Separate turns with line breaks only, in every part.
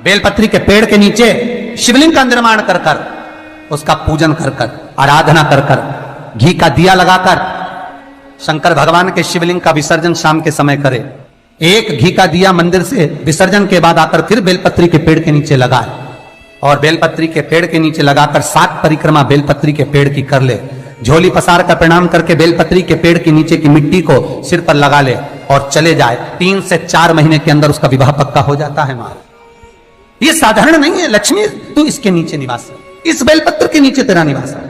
बेलपत्री के पेड़ के नीचे शिवलिंग का निर्माण कर कर, उसका पूजन कर कर, आराधना कर कर, घी का दिया लगाकर शंकर भगवान के शिवलिंग का विसर्जन शाम के समय करे। एक घी का दिया मंदिर से विसर्जन के बाद आकर फिर बेलपत्री के पेड़ के नीचे लगाए और बेलपत्री के पेड़ के नीचे लगाकर 7 परिक्रमा बेलपत्री के पेड़ की कर ले। झोली पसार का प्रणाम करके बेलपत्री के पेड़ के नीचे की मिट्टी को सिर पर लगा ले और चले जाए। 3 से 4 महीने के अंदर उसका विवाह पक्का हो जाता है। महाराज ये साधारण नहीं है। लक्ष्मी तू इसके नीचे निवास है, इस बेलपत्र के नीचे तेरा निवास है,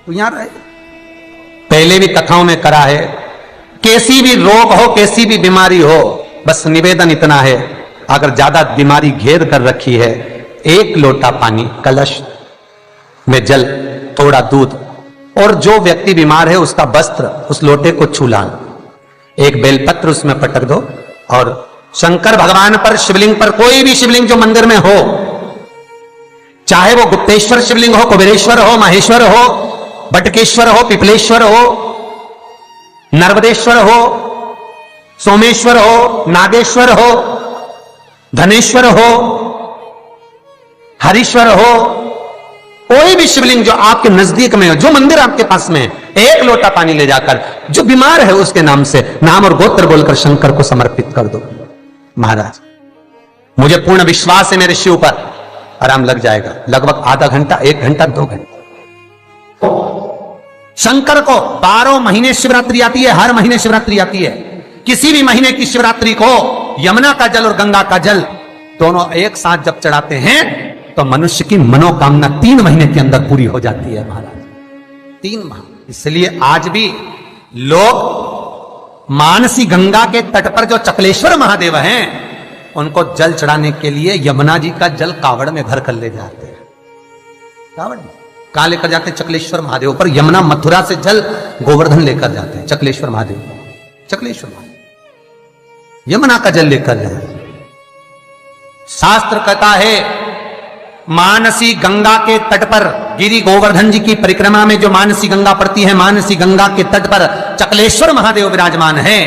तू यहां रहे। पहले भी कथाओं में करा है, कैसी भी रोग हो, कैसी भी बीमारी हो, बस निवेदन इतना है, अगर ज्यादा बीमारी घेर कर रखी है, 1 लोटा पानी, कलश में जल, थोड़ा दूध, और जो व्यक्ति बीमार है उसका वस्त्र उस लोटे को छू लाना, 1 बेलपत्र उसमें पटक दो और शंकर भगवान पर, शिवलिंग पर, कोई भी शिवलिंग जो मंदिर में हो, चाहे वो गुप्तेश्वर शिवलिंग हो, कुबेरेश्वर हो, महेश्वर हो, बटकेश्वर हो, पिपलेश्वर हो, नर्मदेश्वर हो, सोमेश्वर हो, नागेश्वर हो, धनेश्वर हो, हरीश्वर हो, कोई भी शिवलिंग जो आपके नजदीक में हो, जो मंदिर आपके पास में है, 1 लोटा पानी ले जाकर जो बीमार है उसके नाम से नाम और गोत्र बोलकर शंकर को समर्पित कर दो। महाराज मुझे पूर्ण विश्वास है मेरे शिव पर आराम लग जाएगा। लगभग आधा घंटा, 1 घंटा, 2 घंटा। शंकर को 12 महीने शिवरात्रि आती है, हर महीने शिवरात्रि आती है। किसी भी महीने की शिवरात्रि को यमुना का जल और गंगा का जल दोनों एक साथ जब चढ़ाते हैं तो मनुष्य की मनोकामना 3 महीने के अंदर पूरी हो जाती है। महाराज 3 माह। इसलिए आज भी लोग मानसी गंगा के तट पर जो चकलेश्वर महादेव हैं उनको जल चढ़ाने के लिए यमुना जी का जल कावड़ में भर कर ले जाते हैं। कावड़ कहां लेकर जाते हैं? चकलेश्वर महादेव पर। यमुना मथुरा से जल गोवर्धन लेकर जाते हैं चकलेश्वर महादेव, चकलेश्वर महादेव यमुना का जल लेकर जाए। शास्त्र कहता है मानसी गंगा के तट पर, गिरि गोवर्धन जी की परिक्रमा में जो मानसी गंगा पड़ती है, मानसी गंगा के तट पर चकलेश्वर महादेव विराजमान है।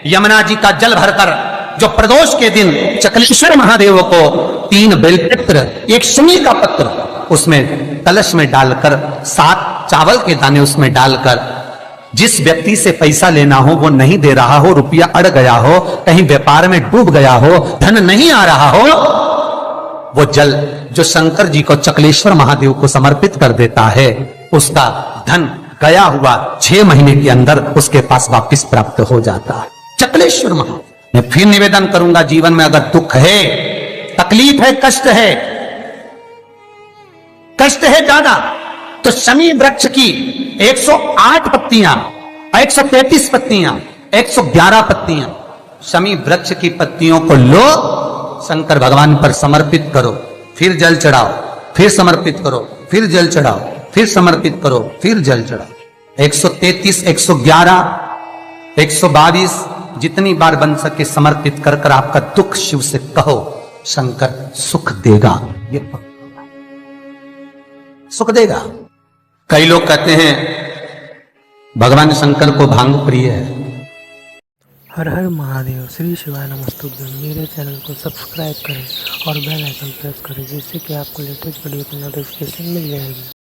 यमुना जी का जल भरकर जो प्रदोष के दिन चकलेश्वर महादेव को 3 बेलपत्र, 1 शमी का पत्र उसमें कलश में डालकर, 7 चावल के दाने उसमें डालकर, जिस व्यक्ति से पैसा लेना हो वो नहीं दे रहा हो, रुपया अड़ गया हो, कहीं व्यापार में डूब गया हो, धन नहीं आ रहा हो, वो जल जो शंकर जी को, चकलेश्वर महादेव को समर्पित कर देता है, उसका धन गया हुआ 6 महीने के अंदर उसके पास वापस प्राप्त हो जाता है। चकलेश्वर महादेव। मैं फिर निवेदन करूंगा, जीवन में अगर दुख है, तकलीफ है, कष्ट है ज्यादा, तो शमी वृक्ष की 108 पत्तियां, 133 पत्तियां, 111 पत्तियां, शमी वृक्ष की पत्तियों को लो, शंकर भगवान पर समर्पित करो, फिर जल चढ़ाओ, फिर समर्पित करो, फिर जल चढ़ाओ, फिर समर्पित करो, फिर जल चढ़ाओ। 133, 111, 122 जितनी बार बन सके समर्पित कर कर आपका दुख शिव से कहो, शंकर सुख देगा, ये सुख देगा। कई लोग कहते हैं भगवान शंकर को भांग प्रिय है।
हर हर महादेव। श्री शिवाय नमस्तुभ्यं। मेरे चैनल को सब्सक्राइब करें और बेल आइकन प्रेस करें जिससे कि आपको लेटेस्ट वीडियो की नोटिफिकेशन मिल जाएगी।